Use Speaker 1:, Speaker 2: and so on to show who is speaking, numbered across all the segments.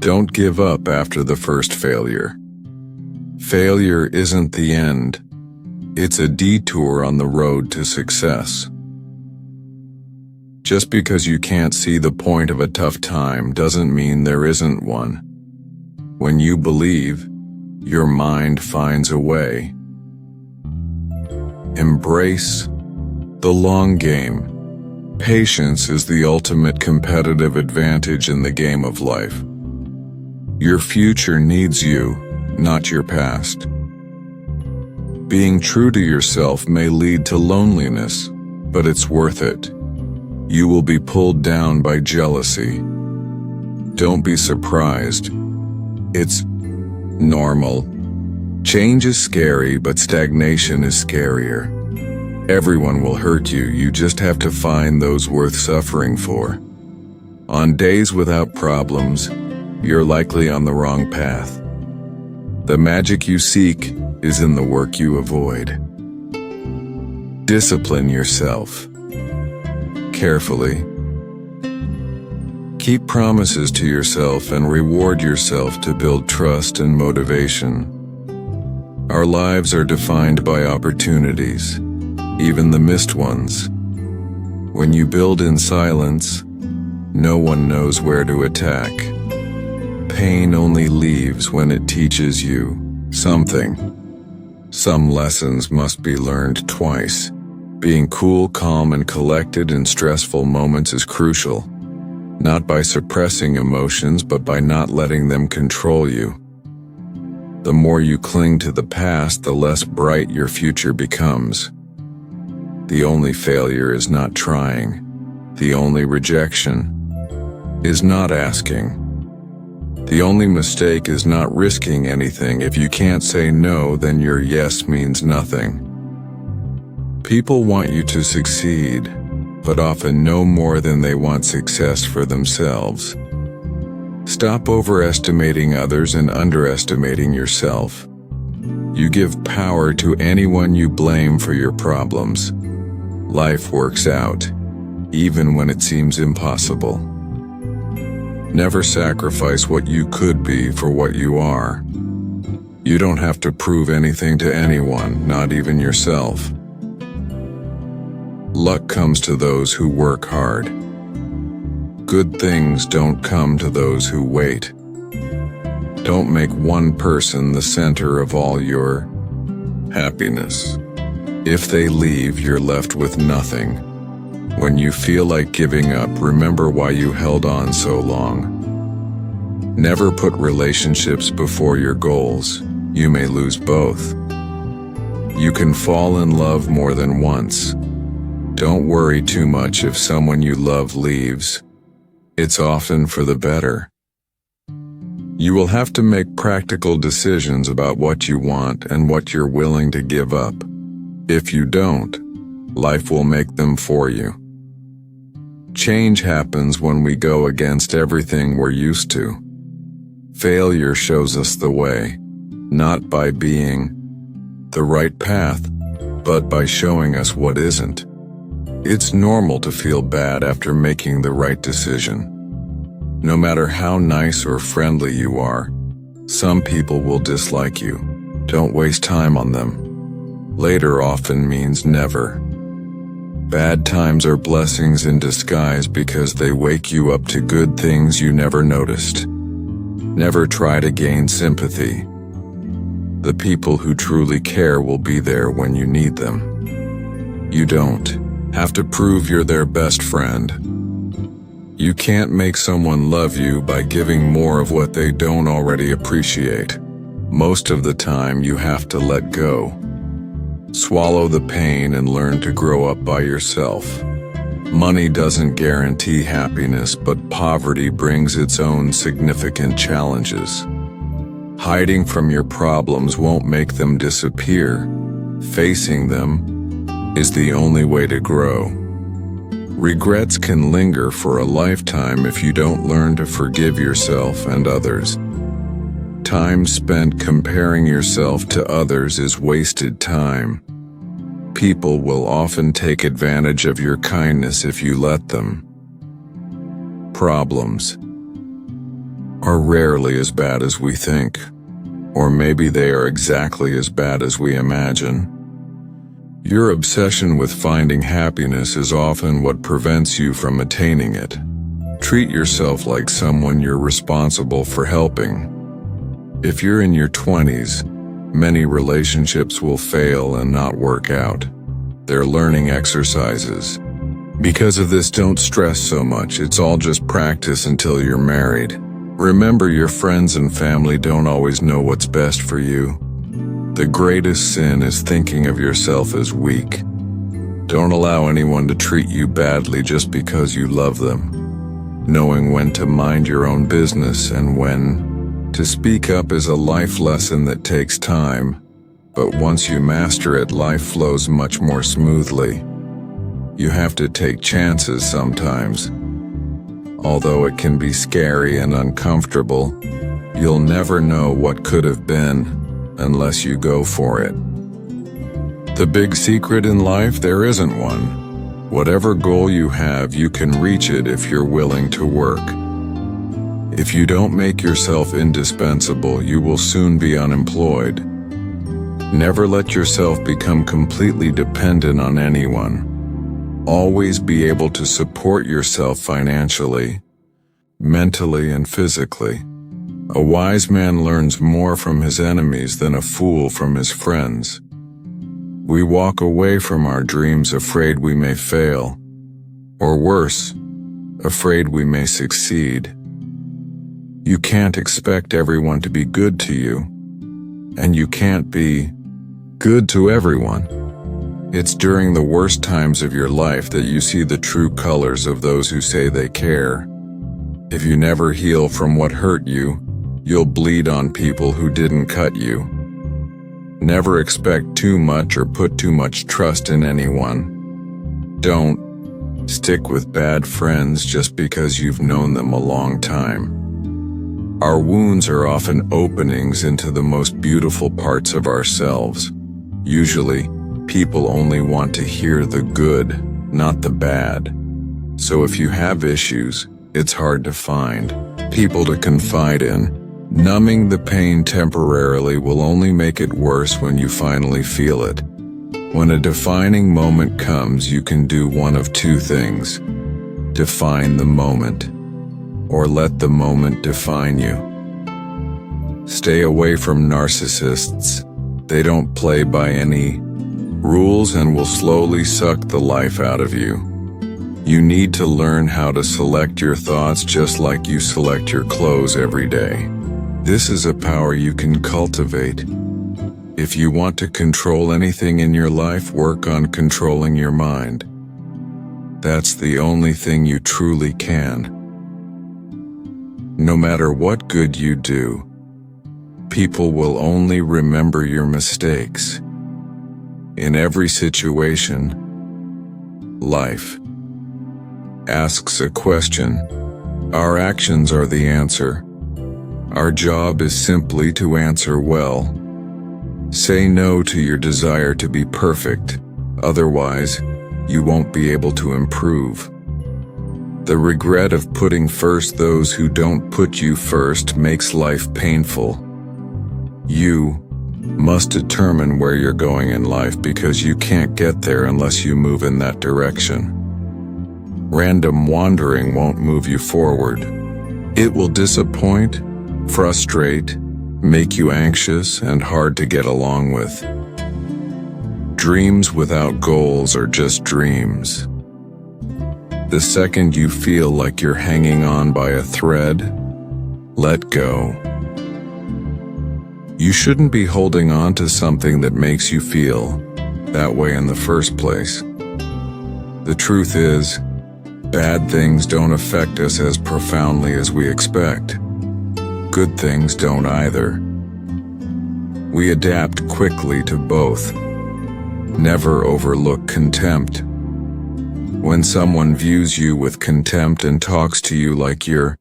Speaker 1: Don't give up after the first failure. Failure isn't the end. It's a detour on the road to success. Just because you can't see the point of a tough time doesn't mean there isn't one. When you believe, your mind finds a way. Embrace the long game. Patience is the ultimate competitive advantage in the game of life. Your future needs you, not your past. Being true to yourself may lead to loneliness, but it's worth it. You will be pulled down by jealousy. Don't be surprised. It's normal. Change is scary, but stagnation is scarier. Everyone will hurt you, you just have to find those worth suffering for. On days without problems, you're likely on the wrong path. The magic you seek is in the work you avoid. Discipline yourself carefully. Keep promises to yourself and reward yourself to build trust and motivation. Our lives are defined by opportunities, even the missed ones. When you build in silence, no one knows where to attack. Pain only leaves when it teaches you something. Some lessons must be learned twice. Being cool, calm, and collected in stressful moments is crucial, not by suppressing emotions, but by not letting them control you. The more you cling to the past, the less bright your future becomes. The only failure is not trying. The only rejection is not asking. The only mistake is not risking anything. If you can't say no, then your yes means nothing. People want you to succeed, but often no more than they want success for themselves. Stop overestimating others and underestimating yourself. You give power to anyone you blame for your problems. Life works out, even when it seems impossible. Never sacrifice what you could be for what you are. You don't have to prove anything to anyone, not even yourself. Luck comes to those who work hard. Good things don't come to those who wait. Don't make one person the center of all your happiness. If they leave, you're left with nothing. When you feel like giving up, remember why you held on so long. Never put relationships before your goals. You may lose both. You can fall in love more than once. Don't worry too much if someone you love leaves. It's often for the better. You will have to make practical decisions about what you want and what you're willing to give up. If you don't, life will make them for you. Change happens when we go against everything we're used to. Failure shows us the way, not by being the right path, but by showing us what isn't. It's normal to feel bad after making the right decision. No matter how nice or friendly you are, some people will dislike you. Don't waste time on them. Later often means never. Bad times are blessings in disguise because they wake you up to good things you never noticed. Never try to gain sympathy. The people who truly care will be there when you need them. You don't have to prove you're their best friend. You can't make someone love you by giving more of what they don't already appreciate. Most of the time you have to let go. Swallow the pain and learn to grow up by yourself. Money doesn't guarantee happiness, but poverty brings its own significant challenges. Hiding from your problems won't make them disappear. Facing them is the only way to grow. Regrets can linger for a lifetime if you don't learn to forgive yourself and others. Time spent comparing yourself to others is wasted time. People will often take advantage of your kindness if you let them. Problems are rarely as bad as we think, or maybe they are exactly as bad as we imagine. Your obsession with finding happiness is often what prevents you from attaining it. Treat yourself like someone you're responsible for helping. If you're in your 20s, many relationships will fail and not work out. They're learning exercises. Because of this, don't stress so much. It's all just practice until you're married. Remember, your friends and family don't always know what's best for you. The greatest sin is thinking of yourself as weak. Don't allow anyone to treat you badly just because you love them. Knowing when to mind your own business and when to speak up is a life lesson that takes time, but once you master it, life flows much more smoothly. You have to take chances sometimes. Although it can be scary and uncomfortable, you'll never know what could have been unless you go for it. The big secret in life, there isn't one. Whatever goal you have, you can reach it if you're willing to work. If you don't make yourself indispensable, you will soon be unemployed. Never let yourself become completely dependent on anyone. Always be able to support yourself financially, mentally, and physically. A wise man learns more from his enemies than a fool from his friends. We walk away from our dreams afraid we may fail, or worse, afraid we may succeed. You can't expect everyone to be good to you, and you can't be good to everyone. It's during the worst times of your life that you see the true colors of those who say they care. If you never heal from what hurt you, you'll bleed on people who didn't cut you. Never expect too much or put too much trust in anyone. Don't stick with bad friends just because you've known them a long time. Our wounds are often openings into the most beautiful parts of ourselves. Usually, people only want to hear the good, not the bad. So if you have issues, it's hard to find people to confide in. Numbing the pain temporarily will only make it worse when you finally feel it. When a defining moment comes, you can do one of two things: define the moment, or let the moment define you. Stay away from narcissists. They don't play by any rules and will slowly suck the life out of you. You need to learn how to select your thoughts just like you select your clothes every day. This is a power you can cultivate. If you want to control anything in your life, work on controlling your mind. That's the only thing you truly can. No matter what good you do, people will only remember your mistakes. In every situation, life asks a question. Our actions are the answer. Our job is simply to answer well. Say no to your desire to be perfect, otherwise, you won't be able to improve. The regret of putting first those who don't put you first makes life painful. You must determine where you're going in life because you can't get there unless you move in that direction. Random wandering won't move you forward. It will disappoint, frustrate, make you anxious and hard to get along with. Dreams without goals are just dreams. The second you feel like you're hanging on by a thread, let go. You shouldn't be holding on to something that makes you feel that way in the first place. The truth is, bad things don't affect us as profoundly as we expect. Good things don't either. We adapt quickly to both. Never overlook contempt. When someone views you with contempt and talks to you like you're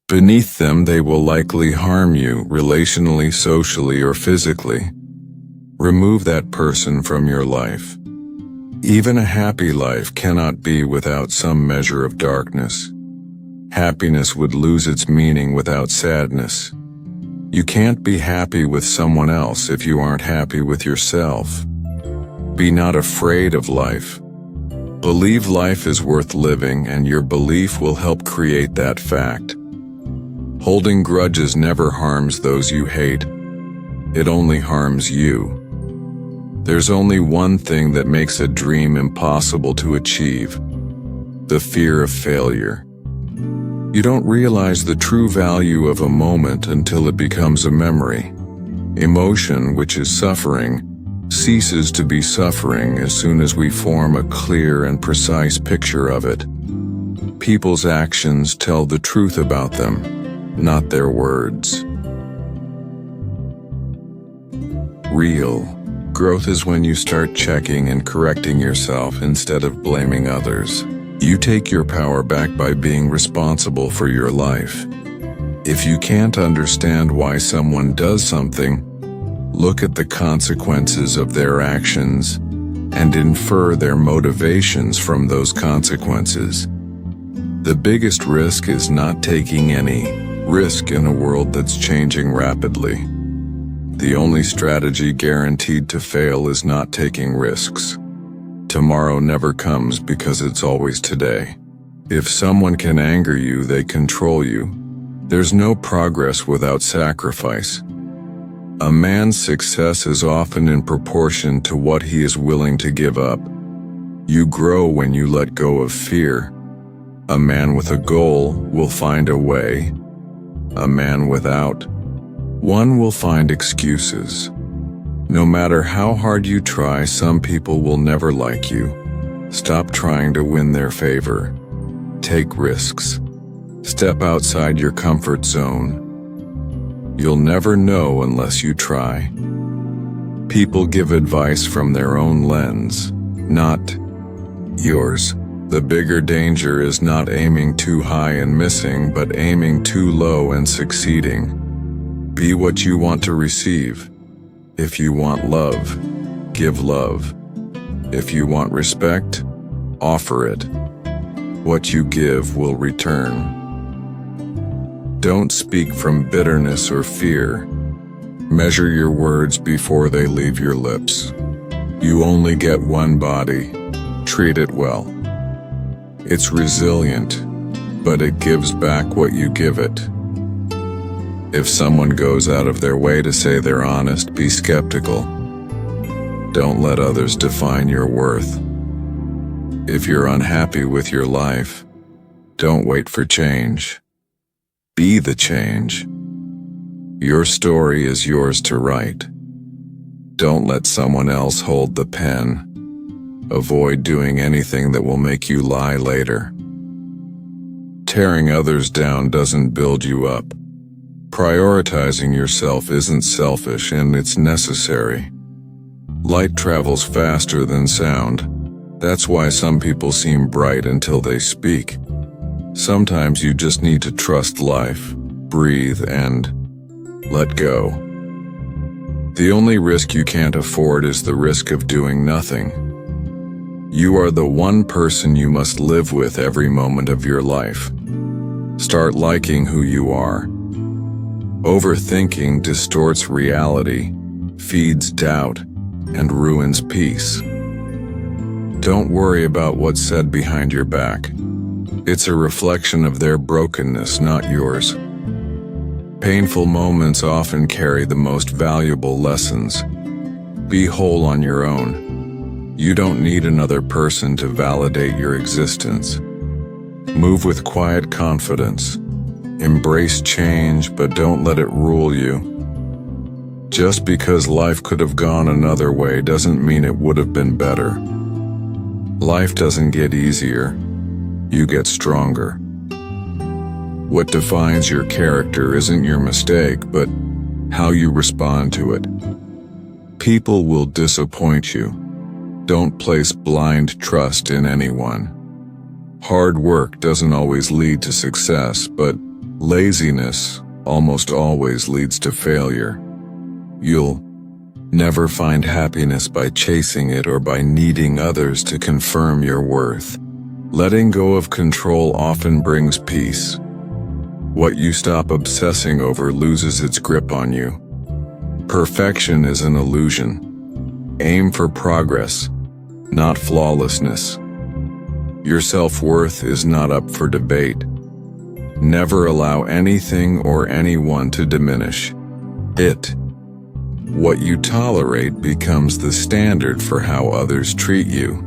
Speaker 1: beneath them, they will likely harm you relationally, socially, or physically. Remove that person from your life. Even a happy life cannot be without some measure of darkness. Happiness would lose its meaning without sadness. You can't be happy with someone else if you aren't happy with yourself. Be not afraid of life. Believe life is worth living, and your belief will help create that fact. Holding grudges never harms those you hate. It only harms you. There's only one thing that makes a dream impossible to achieve: the fear of failure. You don't realize the true value of a moment until it becomes a memory. Emotion, which is suffering, ceases to be suffering as soon as we form a clear and precise picture of it. People's actions tell the truth about them, not their words. Real growth is when you start checking and correcting yourself instead of blaming others. You take your power back by being responsible for your life. If you can't understand why someone does something, look at the consequences of their actions and infer their motivations from those consequences. The biggest risk is not taking any risk in a world that's changing rapidly. The only strategy guaranteed to fail is not taking risks. Tomorrow never comes because it's always today. If someone can anger you, they control you. There's no progress without sacrifice. A man's success is often in proportion to what he is willing to give up. You grow when you let go of fear. A man with a goal will find a way. A man without one will find excuses. No matter how hard you try, some people will never like you. Stop trying to win their favor. Take risks. Step outside your comfort zone. You'll never know unless you try. People give advice from their own lens, not yours. The bigger danger is not aiming too high and missing, but aiming too low and succeeding. Be what you want to receive. If you want love, give love. If you want respect, offer it. What you give will return. Don't speak from bitterness or fear. Measure your words before they leave your lips. You only get one body. Treat it well. It's resilient, but it gives back what you give it. If someone goes out of their way to say they're honest, be skeptical. Don't let others define your worth. If you're unhappy with your life, don't wait for change. Be the change. Your story is yours to write. Don't let someone else hold the pen. Avoid doing anything that will make you lie later. Tearing others down doesn't build you up. Prioritizing yourself isn't selfish, and it's necessary. Light travels faster than sound. That's why some people seem bright until they speak. Sometimes you just need to trust life, breathe, and let go. The only risk you can't afford is the risk of doing nothing. You are the one person you must live with every moment of your life. Start liking who you are. Overthinking distorts reality, feeds doubt, and ruins peace. Don't worry about what's said behind your back. It's a reflection of their brokenness, not yours. Painful moments often carry the most valuable lessons. Be whole on your own. You don't need another person to validate your existence. Move with quiet confidence. Embrace change, but don't let it rule you. Just because life could have gone another way doesn't mean it would have been better. Life doesn't get easier. You get stronger. What defines your character isn't your mistake, but how you respond to it. People will disappoint you. Don't place blind trust in anyone. Hard work doesn't always lead to success, but laziness almost always leads to failure. You'll never find happiness by chasing it or by needing others to confirm your worth. Letting go of control often brings peace. What you stop obsessing over loses its grip on you. Perfection is an illusion. Aim for progress, not flawlessness. Your self-worth is not up for debate. Never allow anything or anyone to diminish it. What you tolerate becomes the standard for how others treat you.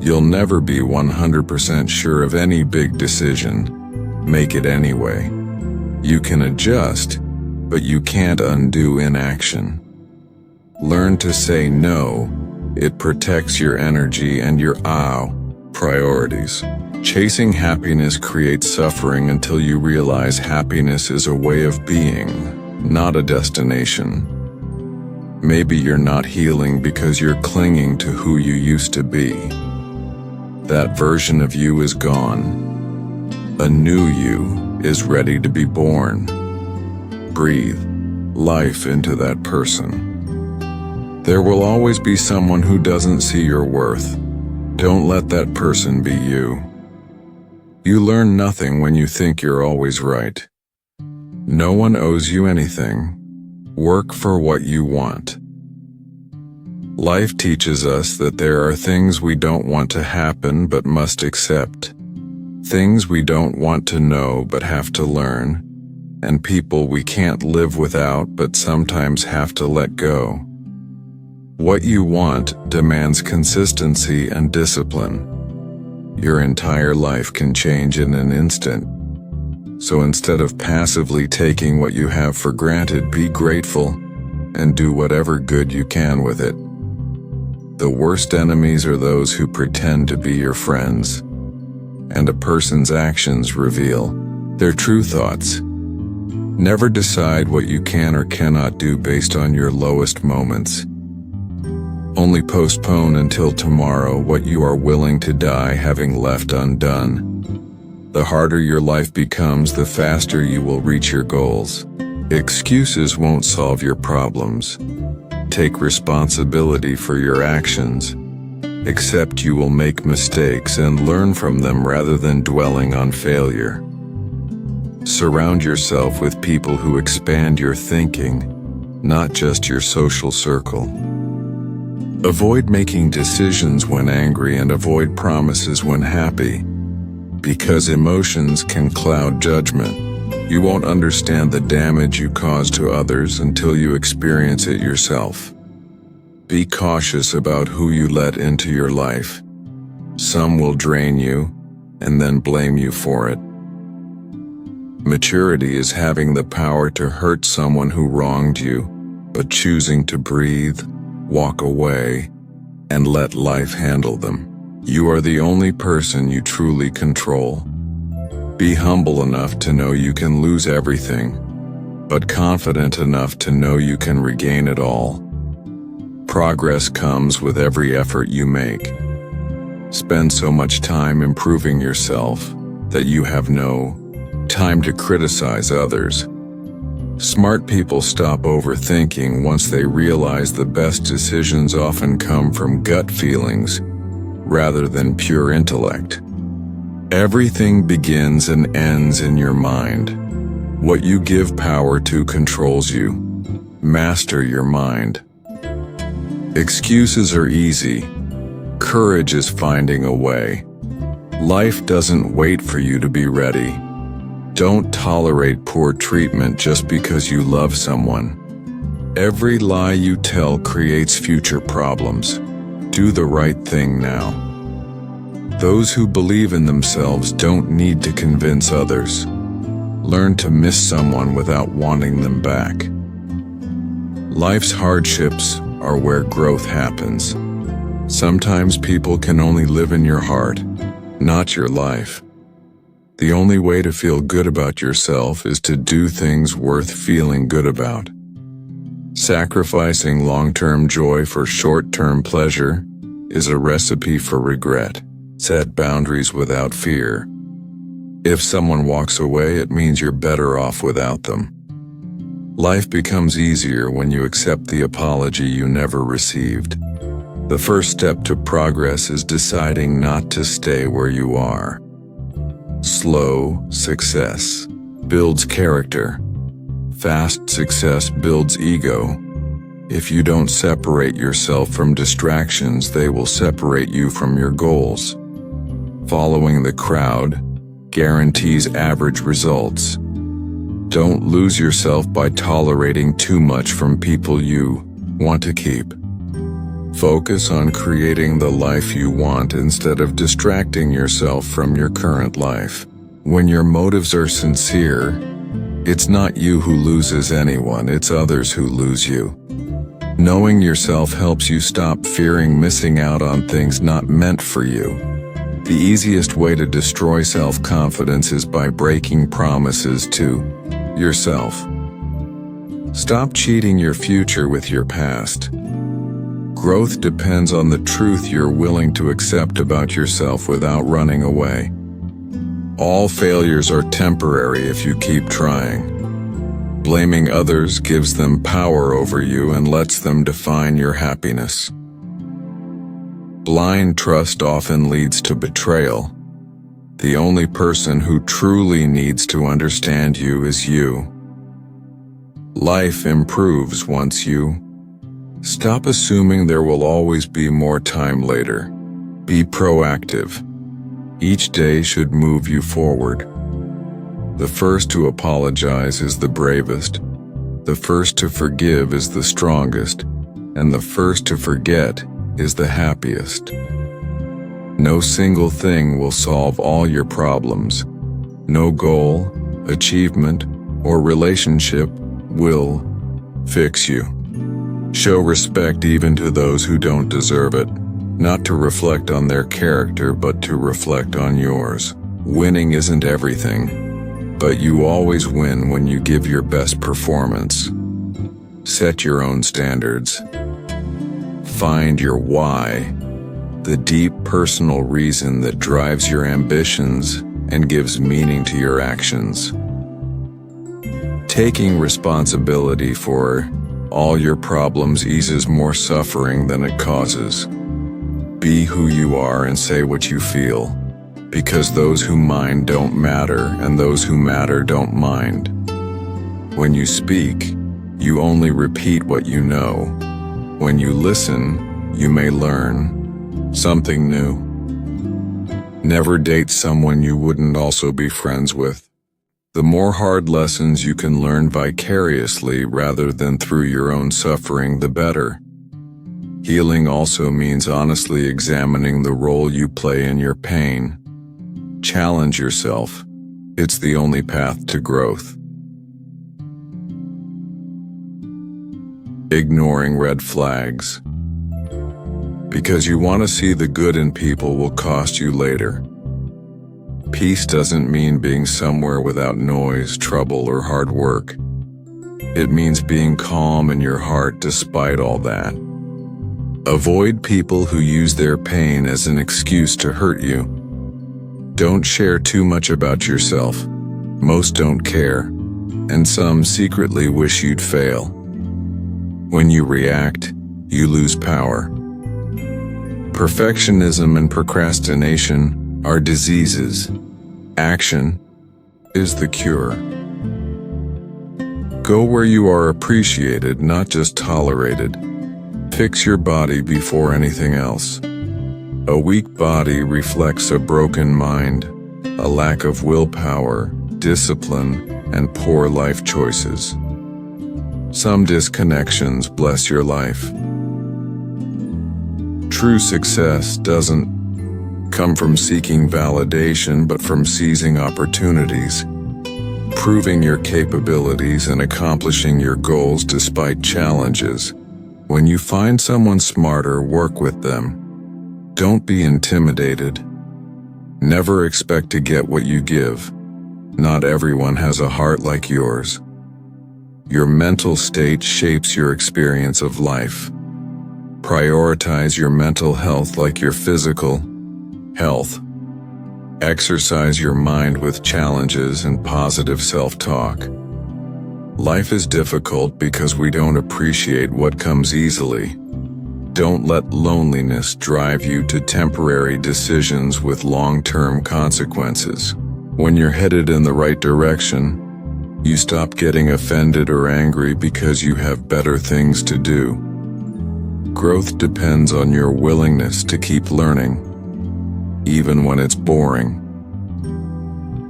Speaker 1: You'll never be 100% sure of any big decision. Make it anyway. You can adjust, but you can't undo inaction. Learn to say no. It protects your energy and your priorities. Chasing happiness creates suffering until you realize happiness is a way of being, not a destination. Maybe you're not healing because you're clinging to who you used to be. That version of you is gone. A new you is ready to be born. Breathe life into that person. There will always be someone who doesn't see your worth. Don't let that person be you. You learn nothing when you think you're always right. No one owes you anything. Work for what you want. Life teaches us that there are things we don't want to happen but must accept. Things we don't want to know but have to learn. And people we can't live without but sometimes have to let go. What you want demands consistency and discipline. Your entire life can change in an instant. So instead of passively taking what you have for granted, be grateful and do whatever good you can with it. The worst enemies are those who pretend to be your friends, and a person's actions reveal their true thoughts. Never decide what you can or cannot do based on your lowest moments. Only postpone until tomorrow what you are willing to die having left undone. The harder your life becomes, the faster you will reach your goals. Excuses won't solve your problems. Take responsibility for your actions. Accept you will make mistakes and learn from them rather than dwelling on failure. Surround yourself with people who expand your thinking, not just your social circle. Avoid making decisions when angry and avoid promises when happy, because emotions can cloud judgment. You won't understand the damage you cause to others until you experience it yourself. Be cautious about who you let into your life. Some will drain you and then blame you for it. Maturity is having the power to hurt someone who wronged you, but choosing to breathe, walk away, and let life handle them. You are the only person you truly control. Be humble enough to know you can lose everything, but confident enough to know you can regain it all. Progress comes with every effort you make. Spend so much time improving yourself that you have no time to criticize others. Smart people stop overthinking once they realize the best decisions often come from gut feelings rather than pure intellect. Everything begins and ends in your mind. What you give power to controls you. Master your mind. Excuses are easy. Courage is finding a way. Life doesn't wait for you to be ready. Don't tolerate poor treatment just because you love someone. Every lie you tell creates future problems. Do the right thing now. Those who believe in themselves don't need to convince others. Learn to miss someone without wanting them back. Life's hardships are where growth happens. Sometimes people can only live in your heart, not your life. The only way to feel good about yourself is to do things worth feeling good about. Sacrificing long-term joy for short-term pleasure is a recipe for regret. Set boundaries without fear. If someone walks away, it means you're better off without them. Life becomes easier when you accept the apology you never received. The first step to progress is deciding not to stay where you are. Slow success builds character. Fast success builds ego. If you don't separate yourself from distractions, they will separate you from your goals. Following the crowd guarantees average results. Don't lose yourself by tolerating too much from people you want to keep. Focus on creating the life you want instead of distracting yourself from your current life. When your motives are sincere, it's not you who loses anyone, it's others who lose you. Knowing yourself helps you stop fearing missing out on things not meant for you. The easiest way to destroy self-confidence is by breaking promises to yourself. Stop cheating your future with your past. Growth depends on the truth you're willing to accept about yourself without running away. All failures are temporary if you keep trying. Blaming others gives them power over you and lets them define your happiness. Blind trust often leads to betrayal. The only person who truly needs to understand you is you. Life improves once you stop assuming there will always be more time later. Be proactive. Each day should move you forward. The first to apologize is the bravest. The first to forgive is the strongest. And the first to forget is the happiest. No single thing will solve all your problems. No goal, achievement, or relationship will fix you. Show respect even to those who don't deserve it, not to reflect on their character but to reflect on yours. Winning isn't everything, but you always win when you give your best performance. Set your own standards. Find your why, the deep personal reason that drives your ambitions and gives meaning to your actions. Taking responsibility for all your problems eases more suffering than it causes. Be who you are and say what you feel, because those who mind don't matter and those who matter don't mind. When you speak, you only repeat what you know. When you listen, you may learn something new. Never date someone you wouldn't also be friends with. The more hard lessons you can learn vicariously rather than through your own suffering, the better. Healing also means honestly examining the role you play in your pain. Challenge yourself. It's the only path to growth. Ignoring red flags. Because you want to see the good in people will cost you later. Peace doesn't mean being somewhere without noise, trouble, or hard work. It means being calm in your heart despite all that. Avoid people who use their pain as an excuse to hurt you. Don't share too much about yourself. Most don't care, and some secretly wish you'd fail. When you react, you lose power. Perfectionism and procrastination are diseases. Action is the cure. Go where you are appreciated, not just tolerated. Fix your body before anything else. A weak body reflects a broken mind, a lack of willpower, discipline, and poor life choices. Some disconnections bless your life. True success doesn't come from seeking validation, but from seizing opportunities, proving your capabilities and accomplishing your goals despite challenges. When you find someone smarter, work with them. Don't be intimidated. Never expect to get what you give. Not everyone has a heart like yours. Your mental state shapes your experience of life. Prioritize your mental health like your physical health. Exercise your mind with challenges and positive self-talk. Life is difficult because we don't appreciate what comes easily. Don't let loneliness drive you to temporary decisions with long-term consequences. When you're headed in the right direction, you stop getting offended or angry because you have better things to do. Growth depends on your willingness to keep learning, even when it's boring.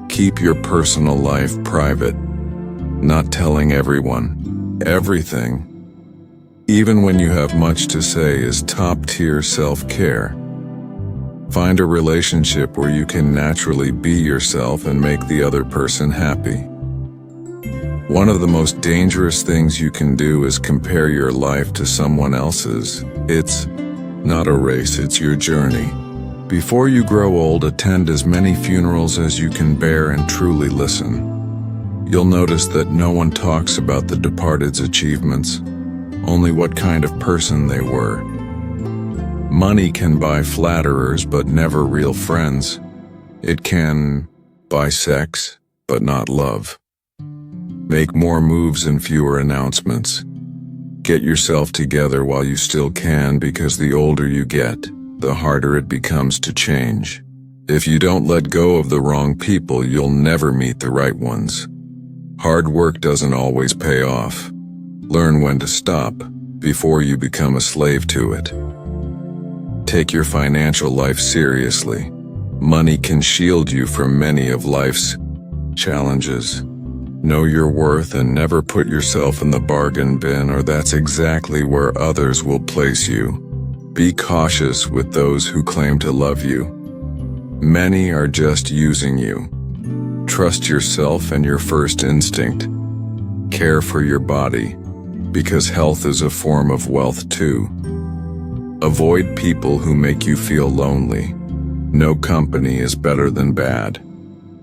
Speaker 1: Keep your personal life private, not telling everyone everything, even when you have much to say, is top-tier self-care. Find a relationship where you can naturally be yourself and make the other person happy. One of the most dangerous things you can do is compare your life to someone else's. It's not a race, it's your journey. Before you grow old, attend as many funerals as you can bear and truly listen. You'll notice that no one talks about the departed's achievements, only what kind of person they were. Money can buy flatterers, but never real friends. It can buy sex, but not love. Make more moves and fewer announcements. Get yourself together while you still can, because the older you get, the harder it becomes to change. If you don't let go of the wrong people, you'll never meet the right ones. Hard work doesn't always pay off. Learn when to stop before you become a slave to it. Take your financial life seriously. Money can shield you from many of life's challenges. Know your worth and never put yourself in the bargain bin, or that's exactly where others will place you. Be cautious with those who claim to love you. Many are just using you. Trust yourself and your first instinct. Care for your body, because health is a form of wealth too. Avoid people who make you feel lonely. No company is better than bad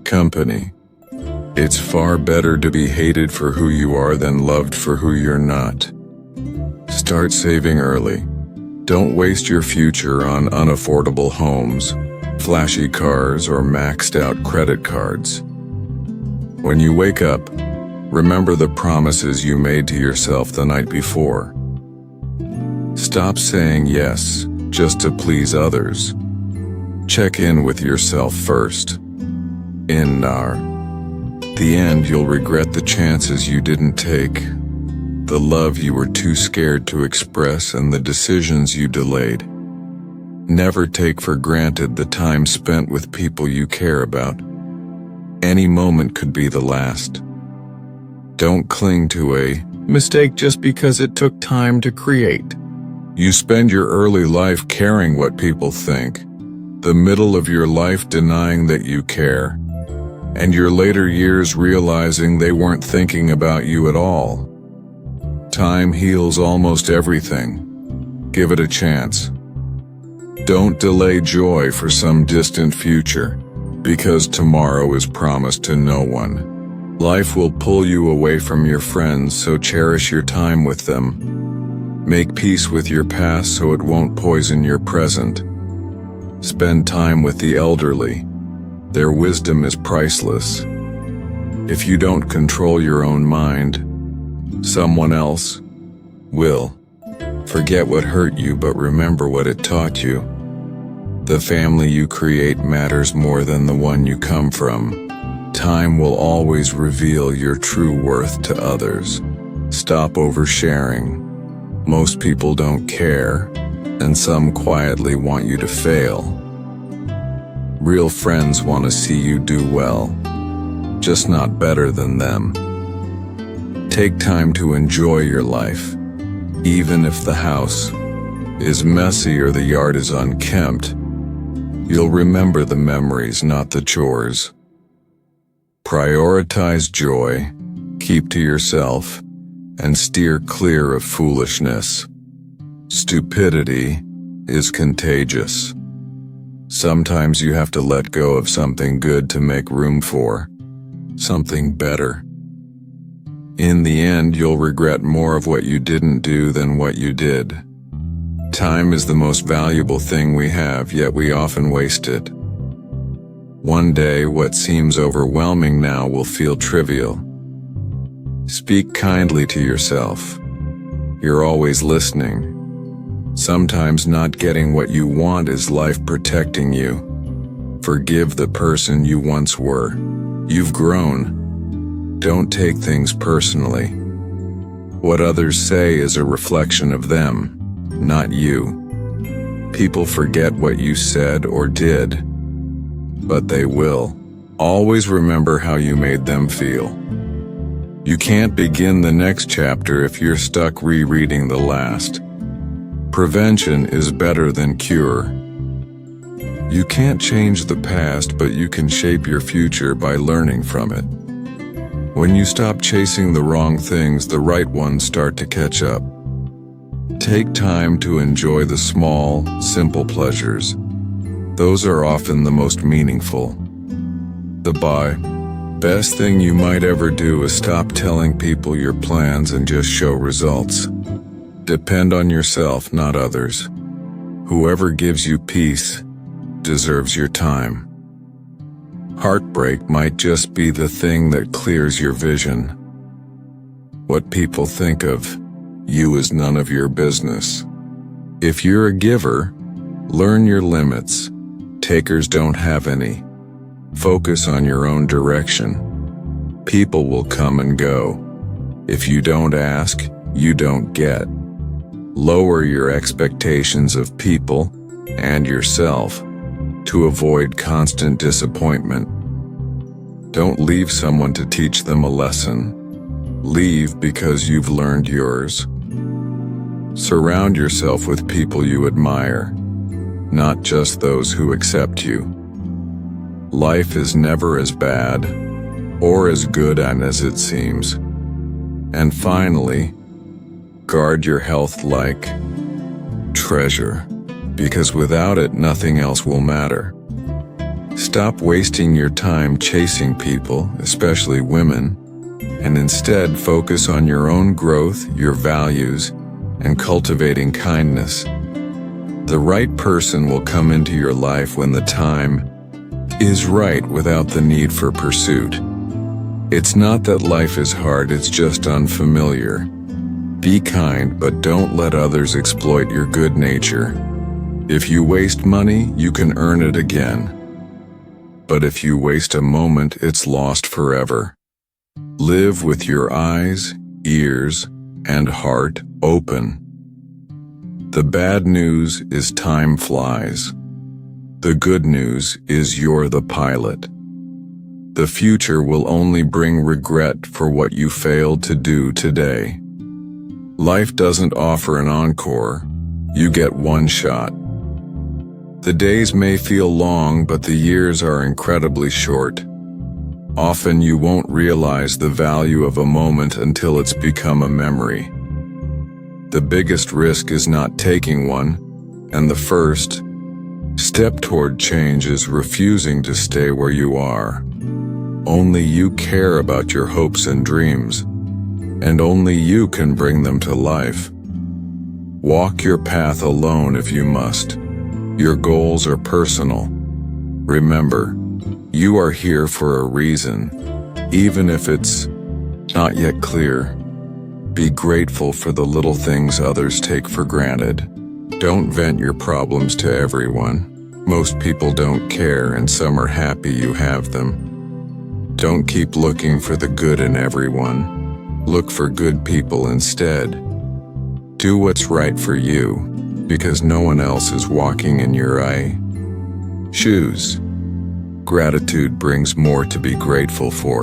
Speaker 1: company. It's far better to be hated for who you are than loved for who you're not. Start saving early. Don't waste your future on unaffordable homes, flashy cars, or maxed out credit cards. When you wake up, remember the promises you made to yourself the night before. Stop saying yes just to please others. Check in with yourself first. In the end, you'll regret the chances you didn't take, the love you were too scared to express, and the decisions you delayed. Never take for granted the time spent with people you care about. Any moment could be the last. Don't cling to a mistake just because it took time to create. You spend your early life caring what people think, the middle of your life denying that you care, and your later years realizing they weren't thinking about you at all. Time heals almost everything. Give it a chance. Don't delay joy for some distant future, because tomorrow is promised to no one. Life will pull you away from your friends, so cherish your time with them. Make peace with your past so it won't poison your present. Spend time with the elderly. Their wisdom is priceless. If you don't control your own mind, someone else will. Forget what hurt you, but remember what it taught you. The family you create matters more than the one you come from. Time will always reveal your true worth to others. Stop oversharing. Most people don't care, and some quietly want you to fail. Real friends want to see you do well, just not better than them. Take time to enjoy your life, even if the house is messy or the yard is unkempt. You'll remember the memories, not the chores. Prioritize joy, keep to yourself, and steer clear of foolishness. Stupidity is contagious. Sometimes you have to let go of something good to make room for something better. In the end, you'll regret more of what you didn't do than what you did. Time is the most valuable thing we have, yet we often waste it. One day, what seems overwhelming now will feel trivial. Speak kindly to yourself. You're always listening. Sometimes not getting what you want is life protecting you. Forgive the person you once were. You've grown. Don't take things personally. What others say is a reflection of them, not you. People forget what you said or did, but they will. Always remember how you made them feel. You can't begin the next chapter if you're stuck rereading the last. Prevention is better than cure. You can't change the past, but you can shape your future by learning from it. When you stop chasing the wrong things, the right ones start to catch up. Take time to enjoy the small, simple pleasures. Those are often the most meaningful. The best thing you might ever do is stop telling people your plans and just show results. Depend on yourself, not others. Whoever gives you peace deserves your time. Heartbreak might just be the thing that clears your vision. What people think of you is none of your business. If you're a giver, learn your limits. Takers don't have any. Focus on your own direction. People will come and go. If you don't ask, you don't get. Lower your expectations of people and yourself to avoid constant disappointment. Don't leave someone to teach them a lesson. Leave because you've learned yours. Surround yourself with people you admire, not just those who accept you. Life is never as bad or as good as it seems. And finally, guard your health like treasure, because without it, nothing else will matter. Stop wasting your time chasing people, especially women, and instead focus on your own growth, your values, and cultivating kindness. The right person will come into your life when the time is right without the need for pursuit. It's not that life is hard, it's just unfamiliar. Be kind, but don't let others exploit your good nature. If you waste money, you can earn it again. But if you waste a moment, it's lost forever. Live with your eyes, ears, and heart open. The bad news is time flies. The good news is you're the pilot. The future will only bring regret for what you failed to do today. Life doesn't offer an encore. You get one shot. The days may feel long, but the years are incredibly short. Often you won't realize the value of a moment until it's become a memory. The biggest risk is not taking one, and the first step toward change is refusing to stay where you are. Only you care about your hopes and dreams, and only you can bring them to life. Walk your path alone if you must. Your goals are personal. Remember, you are here for a reason, even if it's not yet clear. Be grateful for the little things others take for granted. Don't vent your problems to everyone. Most people don't care, and some are happy you have them. Don't keep looking for the good in everyone. Look for good people instead. Do what's right for you, because no one else is walking in your shoes. Gratitude brings more to be grateful for.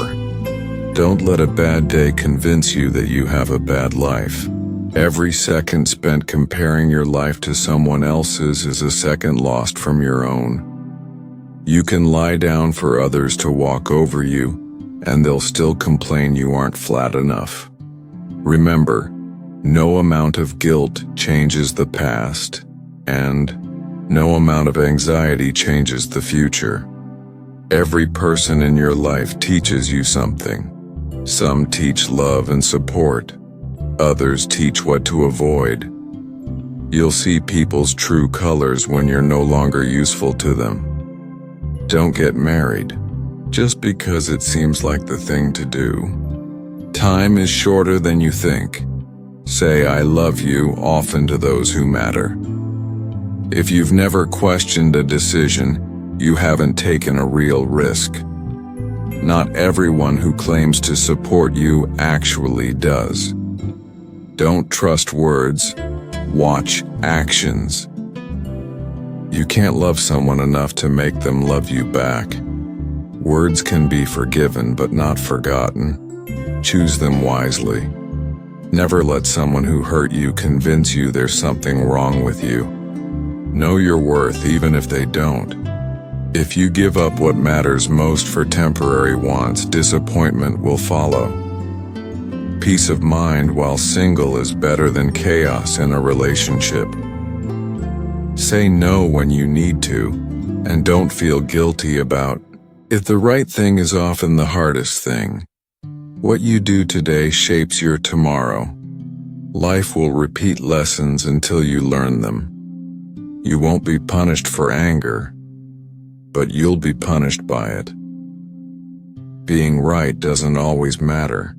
Speaker 1: Don't let a bad day convince you that you have a bad life. Every second spent comparing your life to someone else's is a second lost from your own. You can lie down for others to walk over you, and they'll still complain you aren't flat enough. Remember, no amount of guilt changes the past, and no amount of anxiety changes the future. Every person in your life teaches you something. Some teach love and support. Others teach what to avoid. You'll see people's true colors when you're no longer useful to them. Don't get married just because it seems like the thing to do. Time is shorter than you think, Say I love you often to those who matter. If you've never questioned a decision, you haven't taken a real risk. Not everyone who claims to support you actually does. Don't trust words, watch actions. You can't love someone enough to make them love you back. Words can be forgiven but not forgotten. Choose them wisely. Never let someone who hurt you convince you there's something wrong with you. Know your worth even if they don't. If you give up what matters most for temporary wants, disappointment will follow. Peace of mind while single is better than chaos in a relationship. Say no when you need to, and don't feel guilty about it. The right thing is often the hardest thing. What you do today shapes your tomorrow. Life will repeat lessons until you learn them. You won't be punished for anger, but you'll be punished by it. Being right doesn't always matter.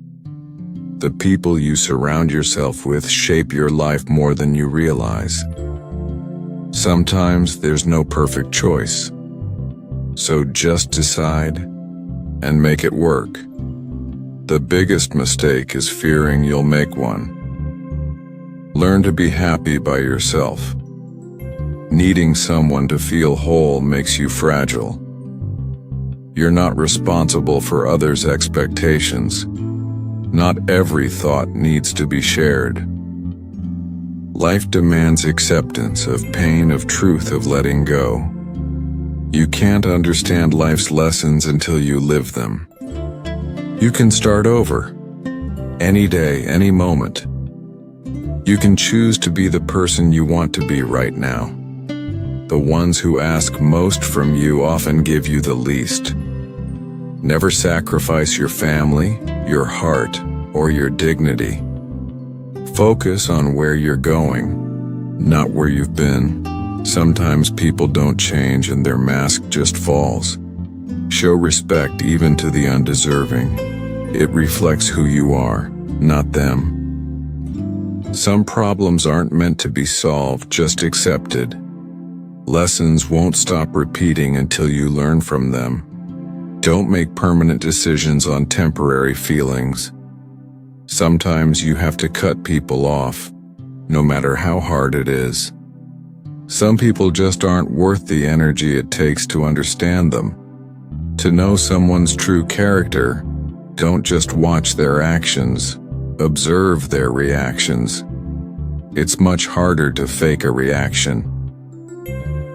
Speaker 1: The people you surround yourself with shape your life more than you realize. Sometimes there's no perfect choice. So just decide and make it work. The biggest mistake is fearing you'll make one. Learn to be happy by yourself. Needing someone to feel whole makes you fragile. You're not responsible for others' expectations. Not every thought needs to be shared. Life demands acceptance of pain, of truth, of letting go. You can't understand life's lessons until you live them. You can start over. Any day, any moment. You can choose to be the person you want to be right now. The ones who ask most from you often give you the least. Never sacrifice your family, your heart, or your dignity. Focus on where you're going, not where you've been. Sometimes people don't change and their mask just falls. Show respect even to the undeserving. It reflects who you are, not them. Some problems aren't meant to be solved, just accepted. Lessons won't stop repeating until you learn from them. Don't make permanent decisions on temporary feelings. Sometimes you have to cut people off, no matter how hard it is. Some people just aren't worth the energy it takes to understand them. To know someone's true character, don't just watch their actions, observe their reactions. It's much harder to fake a reaction.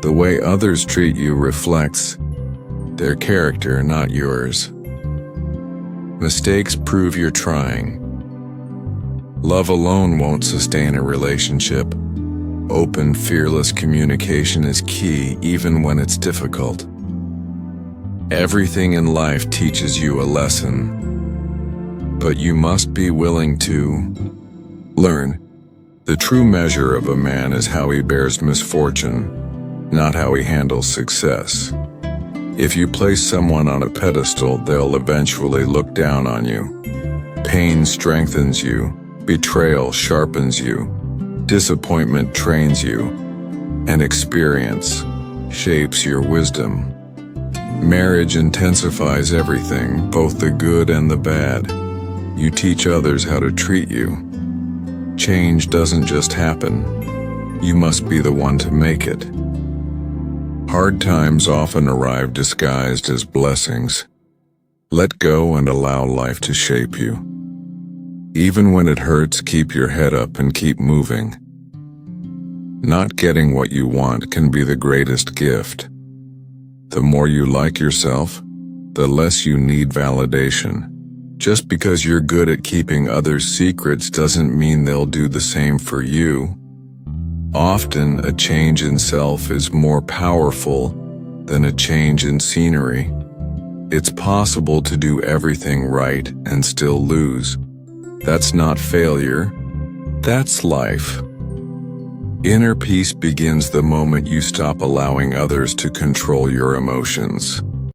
Speaker 1: The way others treat you reflects their character, not yours. Mistakes prove you're trying. Love alone won't sustain a relationship. Open, fearless communication is key, even when it's difficult. Everything in life teaches you a lesson, but you must be willing to learn. The true measure of a man is how he bears misfortune, not how he handles success. If you place someone on a pedestal, they'll eventually look down on you. Pain strengthens you. Betrayal sharpens you. Disappointment trains you. And experience shapes your wisdom. Marriage intensifies everything, both the good and the bad. You teach others how to treat you. Change doesn't just happen. You must be the one to make it. Hard times often arrive disguised as blessings. Let go and allow life to shape you. Even when it hurts, keep your head up and keep moving. Not getting what you want can be the greatest gift. The more you like yourself, the less you need validation. Just because you're good at keeping others' secrets doesn't mean they'll do the same for you. Often, a change in self is more powerful than a change in scenery. It's possible to do everything right and still lose. That's not failure. That's life. Inner peace begins the moment you stop allowing others to control your emotions.